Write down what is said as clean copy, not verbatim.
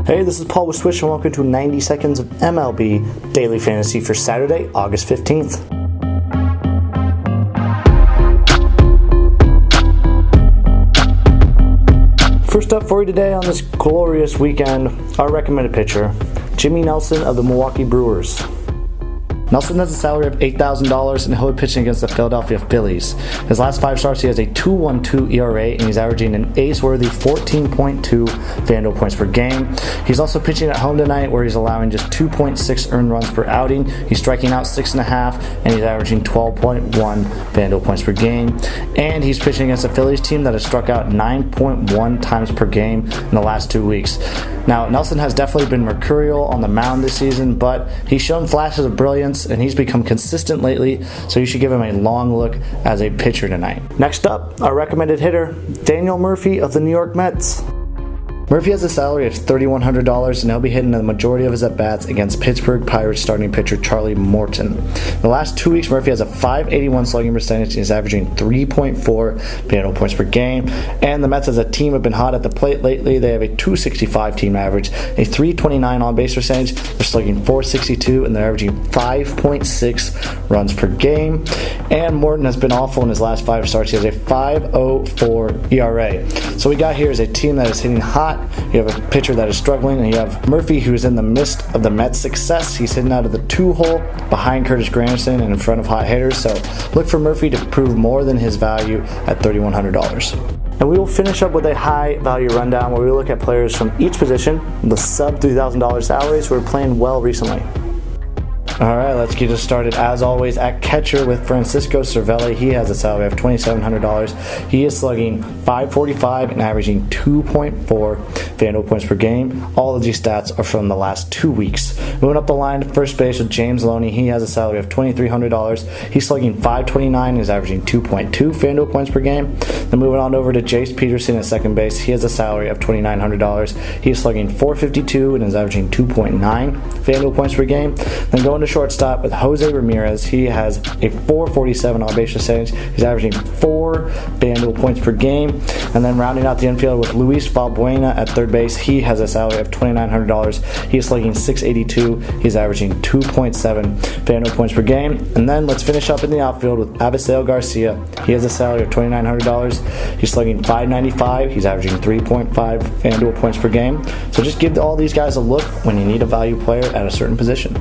Hey, this is Paul with Swish and welcome to 90 seconds of MLB Daily Fantasy for Saturday, August 15th. First up for you today on this glorious weekend, our recommended pitcher, Jimmy Nelson of the Milwaukee Brewers. Nelson has a salary of $8,000 and he'll be pitching against the Philadelphia Phillies. His last 5 starts, he has a 2.12 ERA and he's averaging an ace-worthy 14.2 FanDuel points per game. He's also pitching at home tonight where he's allowing just 2.6 earned runs per outing. He's striking out 6.5 and he's averaging 12.1 FanDuel points per game. And he's pitching against a Phillies team that has struck out 9.1 times per game in the last 2 weeks. Now, Nelson has definitely been mercurial on the mound this season, but he's shown flashes of brilliance and he's become consistent lately, so you should give him a long look as a pitcher tonight. Next up, our recommended hitter, Daniel Murphy of the New York Mets. Murphy has a salary of $3,100 and he'll be hitting the majority of his at-bats against Pittsburgh Pirates starting pitcher Charlie Morton. In the last 2 weeks, Murphy has a .581 slugging percentage and is averaging 3.4 FanDuel points per game. And the Mets as a team have been hot at the plate lately. They have a .265 team average, a .329 on-base percentage. They're slugging .462 and they're averaging 5.6 runs per game. And Morton has been awful in his last 5 starts. He has a .504 ERA. So we got here is a team that is hitting hot. You have a pitcher that is struggling, and you have Murphy, who is in the midst of the Mets' success. He's hitting out of the 2-hole behind Curtis Granderson and in front of hot hitters. So look for Murphy to prove more than his value at $3,100. And we will finish up with a high value rundown where we look at players from each position, the sub $3,000 salaries who are playing well recently. Alright, let's get it started. As always, at catcher with Francisco Cervelli, he has a salary of $2,700. He is slugging .545 and averaging 2.4 FanDuel points per game. All of these stats are from the last 2 weeks. Moving up the line to first base with James Loney, he has a salary of $2,300. He's slugging .529 and is averaging 2.2 FanDuel points per game. Then moving on over to Jace Peterson at second base, he has a salary of $2,900. He is slugging .452 and is averaging 2.9 FanDuel points per game. Then going to shortstop with Jose Ramirez, he has a .447 on-base percentage. He's averaging 4 FanDuel points per game. And then rounding out the infield with Luis Valbuena at third base, he has a salary of $2,900. He is slugging .682. He's averaging 2.7 FanDuel points per game. And then let's finish up in the outfield with Avisail Garcia. He has a salary of $2,900. He's slugging .595. He's averaging 3.5 FanDuel points per game. So just give all these guys a look when you need a value player at a certain position.